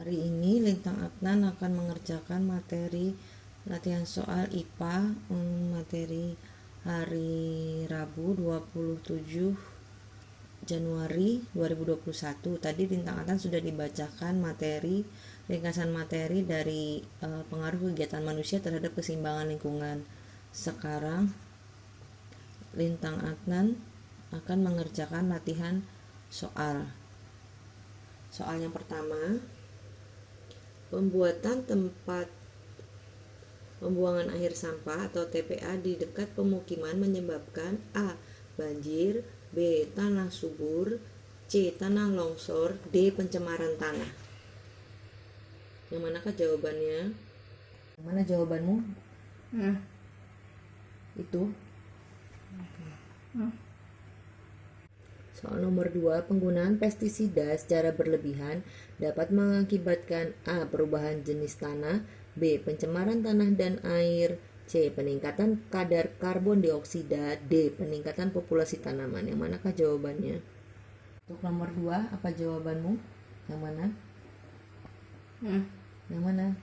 Hari ini Lintang Adnan akan mengerjakan materi latihan soal IPA materi hari Rabu 27 Januari 2021. Tadi Lintang Adnan sudah dibacakan ringkasan materi dari pengaruh kegiatan manusia terhadap keseimbangan lingkungan. Sekarang Lintang Adnan akan mengerjakan latihan soal. Soal yang pertama, pembuatan tempat pembuangan akhir sampah atau TPA di dekat pemukiman menyebabkan A. Banjir, B. Tanah subur, C. Tanah longsor, D. Pencemaran tanah. Yang manakah jawabannya? Yang mana jawabanmu? Itu. Soal nomor 2, penggunaan pestisida secara berlebihan dapat mengakibatkan A. Perubahan jenis tanah, B. Pencemaran tanah dan air, C. Peningkatan kadar karbon dioksida, D. Peningkatan populasi tanaman. Yang manakah jawabannya? Untuk nomor 2, apa jawabanmu? Yang mana? Yang mana?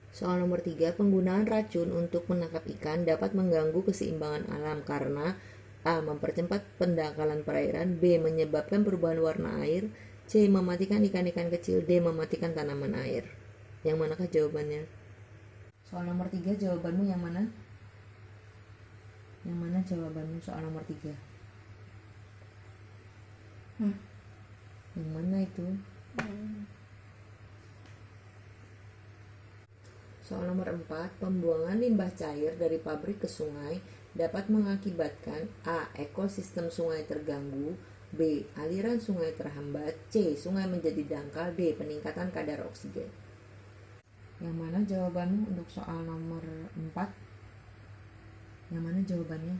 Soal nomor 3, penggunaan racun untuk menangkap ikan dapat mengganggu keseimbangan alam karena A. Mempercepat pendangkalan perairan, B. Menyebabkan perubahan warna air, C. Mematikan ikan-ikan kecil, D. Mematikan tanaman air. Yang manakah jawabannya? Soal nomor 3, jawabanmu yang mana? Yang mana jawabanmu soal nomor 3? Yang mana itu? Soal nomor 4, pembuangan limbah cair dari pabrik ke sungai dapat mengakibatkan A. Ekosistem sungai terganggu, B. Aliran sungai terhambat, C. Sungai menjadi dangkal, D. Peningkatan kadar oksigen. Yang mana jawabanmu untuk soal nomor 4? Yang mana jawabannya?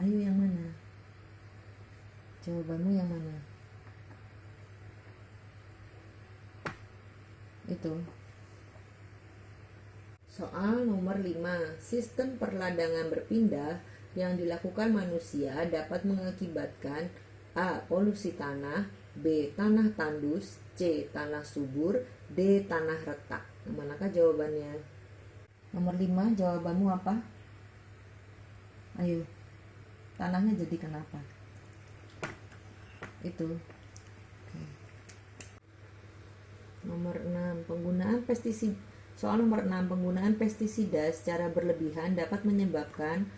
Ayo yang mana? Jawabanmu yang mana? Itu. Soal nomor 5, sistem perladangan berpindah yang dilakukan manusia dapat mengakibatkan A. Polusi tanah, B. Tanah tandus, C. Tanah subur, D. Tanah retak. Yang manakah jawabannya? Nomor 5, jawabanmu apa? Ayo, tanahnya jadi kenapa? Itu. Nomor 6, penggunaan pestisida. Soal nomor 6, penggunaan pestisida secara berlebihan dapat menyebabkan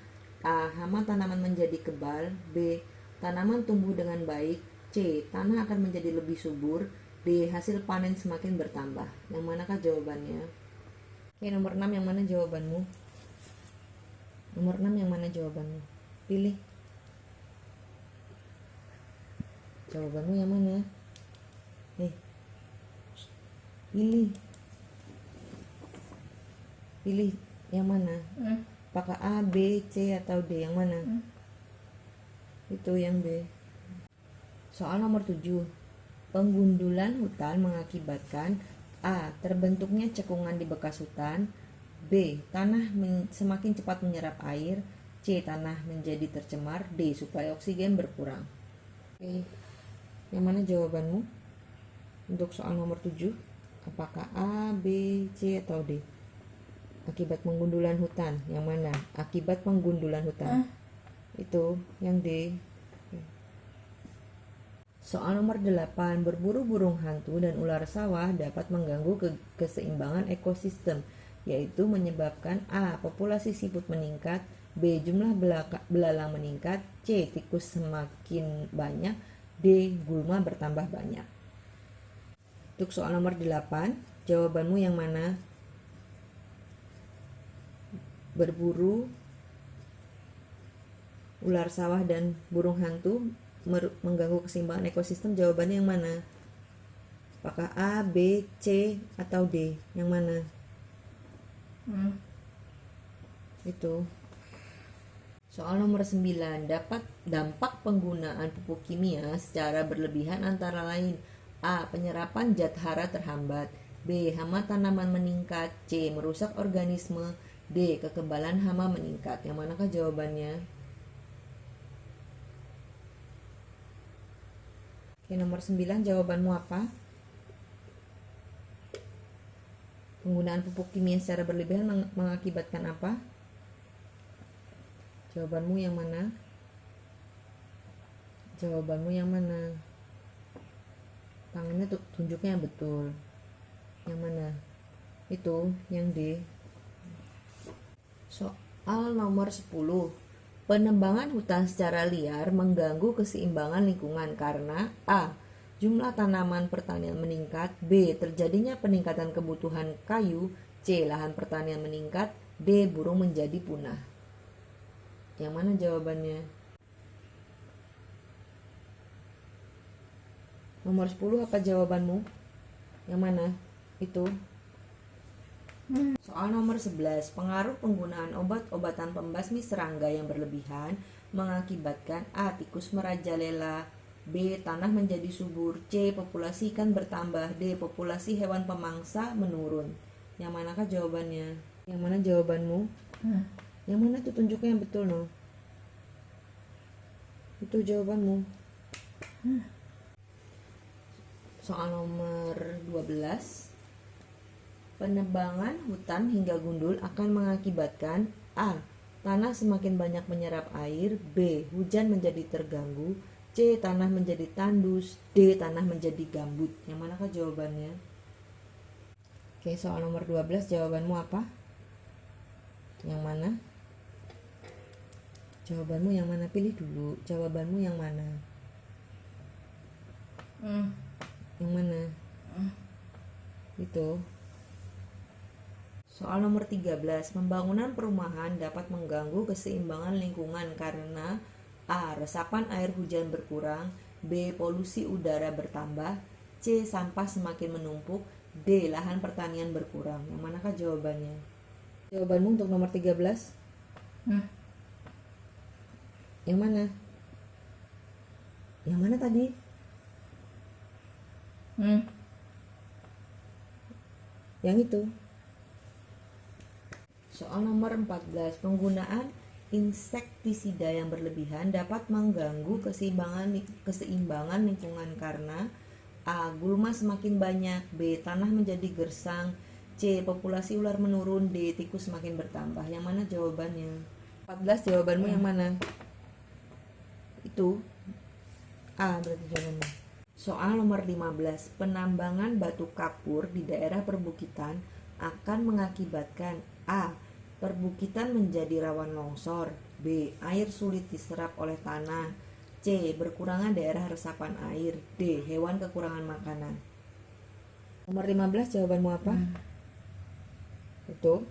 A. Hama tanaman menjadi kebal, B. Tanaman tumbuh dengan baik, C. Tanah akan menjadi lebih subur, D. Hasil panen semakin bertambah. Yang manakah jawabannya? Oke, nomor 6 yang mana jawabanmu? Nomor 6 yang mana jawabanmu? Pilih. Jawabanmu yang mana? Pilih. Pilih yang mana? Apakah A, B, C, atau D? Yang mana? Itu yang B. Soal nomor 7, penggundulan hutan mengakibatkan A. Terbentuknya cekungan di bekas hutan, B. Tanah semakin cepat menyerap air, C. Tanah menjadi tercemar, D. Suplai oksigen berkurang. Oke. Yang mana jawabanmu untuk soal nomor 7? Apakah A, B, C, atau D? Akibat penggundulan hutan. Yang mana? Akibat penggundulan hutan. Itu yang D. Soal nomor 8, berburu burung hantu dan ular sawah dapat mengganggu keseimbangan ekosistem, yaitu menyebabkan A. Populasi siput meningkat, B. Jumlah belalang meningkat, C. Tikus semakin banyak, D. Gulma bertambah banyak. Untuk soal nomor 8, jawabanmu yang mana? Berburu ular sawah dan burung hantu mengganggu keseimbangan ekosistem, jawabannya yang mana? Apakah A, B, C, atau D? Yang mana? Itu. Soal nomor 9, dampak penggunaan pupuk kimia secara berlebihan antara lain A. Penyerapan zat hara terhambat, B. Hama tanaman meningkat, C. Merusak organisme, D. Kekebalan hama meningkat. Yang manakah jawabannya? Oke, nomor 9, jawabanmu apa? Penggunaan pupuk kimia secara berlebihan mengakibatkan apa? Jawabanmu yang mana? Jawabanmu yang mana? Tangannya tunjuknya yang betul. Yang mana? Itu yang D. Soal nomor 10. Penebangan hutan secara liar mengganggu keseimbangan lingkungan karena A. Jumlah tanaman pertanian meningkat, B. Terjadinya peningkatan kebutuhan kayu, C. Lahan pertanian meningkat, D. Burung menjadi punah. Yang mana jawabannya? Nomor 10 apa jawabanmu? Yang mana? Itu. Soal nomor 11, pengaruh penggunaan obat-obatan pembasmi serangga yang berlebihan mengakibatkan A. Tikus merajalela, B. Tanah menjadi subur, C. Populasi ikan bertambah, D. Populasi hewan pemangsa menurun. Yang manakah jawabannya? Yang mana jawabanmu? Yang mana tuh tunjuknya yang betul, no? Itu jawabanmu. Soal nomor 12, penebangan hutan hingga gundul akan mengakibatkan A. Tanah semakin banyak menyerap air, B. Hujan menjadi terganggu, C. Tanah menjadi tandus, D. Tanah menjadi gambut. Yang manakah jawabannya? Oke, soal nomor 12, jawabanmu apa? Yang mana? Jawabanmu yang mana? Pilih dulu. Jawabanmu yang mana? Yang mana? Itu. Soal nomor 13, pembangunan perumahan dapat mengganggu keseimbangan lingkungan karena A. Resapan air hujan berkurang, B. Polusi udara bertambah, C. Sampah semakin menumpuk, D. Lahan pertanian berkurang. Yang manakah jawabannya? Jawabanmu untuk nomor 13? Yang mana? Yang mana tadi? Yang itu. Soal nomor 14, penggunaan insektisida yang berlebihan dapat mengganggu keseimbangan lingkungan karena A. Gulma semakin banyak, B. Tanah menjadi gersang, C. Populasi ular menurun, D. Tikus semakin bertambah. Yang mana jawabannya? 14, jawabanmu yang mana? Itu A berarti jawabannya. Soal nomor 15, penambangan batu kapur di daerah perbukitan akan mengakibatkan A. Perbukitan menjadi rawan longsor, B. Air sulit diserap oleh tanah, C. Berkurangnya daerah resapan air, D. Hewan kekurangan makanan. Nomor 15 jawabanmu apa? Itu.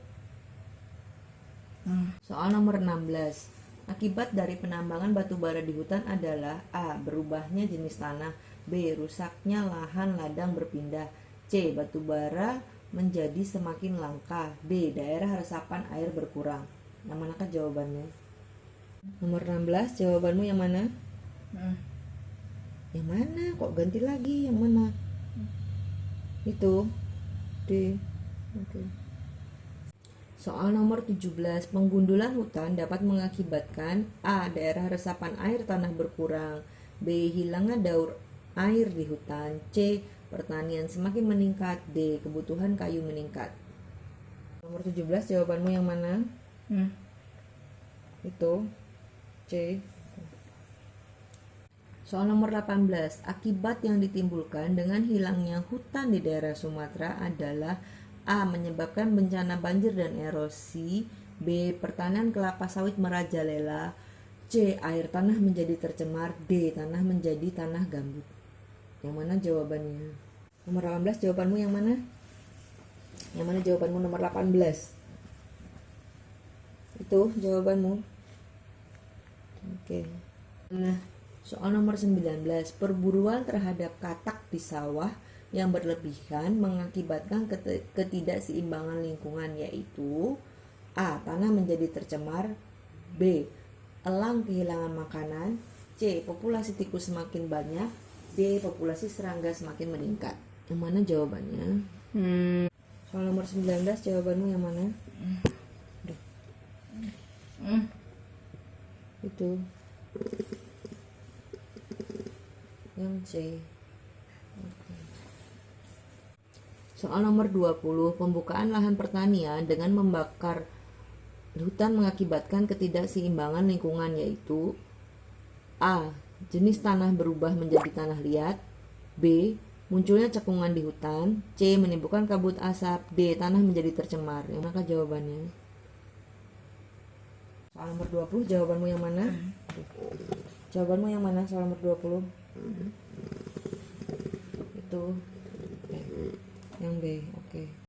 Soal nomor 16, akibat dari penambangan batu bara di hutan adalah A. Berubahnya jenis tanah, B. Rusaknya lahan ladang berpindah, C. Batu bara menjadi semakin langka, D. Daerah resapan air berkurang. Yang manakah jawabannya? Nomor 16, jawabanmu yang mana? Yang mana? Kok ganti lagi? Yang mana? Itu D. Oke. Soal nomor 17, penggundulan hutan dapat mengakibatkan A. Daerah resapan air tanah berkurang, B. Hilangnya daur air di hutan, C. Pertanian semakin meningkat, D. Kebutuhan kayu meningkat. Nomor 17, jawabanmu yang mana? Itu C. Soal nomor 18, akibat yang ditimbulkan dengan hilangnya hutan di daerah Sumatera adalah A. Menyebabkan bencana banjir dan erosi, B. Pertanian kelapa sawit merajalela, C. Air tanah menjadi tercemar, D. Tanah menjadi tanah gambut. Yang mana jawabannya? Nomor 18, jawabanmu yang mana? Yang mana jawabanmu nomor 18? Itu jawabanmu. Oke. Nah, soal nomor 19, perburuan terhadap katak di sawah yang berlebihan mengakibatkan ketidakseimbangan lingkungan, yaitu A. Tanah menjadi tercemar, B. Elang kehilangan makanan, C. Populasi tikus semakin banyak, D. Populasi serangga semakin meningkat. Yang mana jawabannya? Soal nomor 19, jawabanmu yang mana? Itu. Yang C. Oke. Soal nomor 20, pembukaan lahan pertanian dengan membakar hutan mengakibatkan ketidakseimbangan lingkungan, yaitu A. Jenis tanah berubah menjadi tanah liat. B. Munculnya cekungan di hutan. C. Menimbulkan kabut asap. D. Tanah menjadi tercemar. Yang mana jawabannya? Soal nomor 20, jawabanmu yang mana? Jawabanmu yang mana soal nomor 20? Itu yang B. Oke.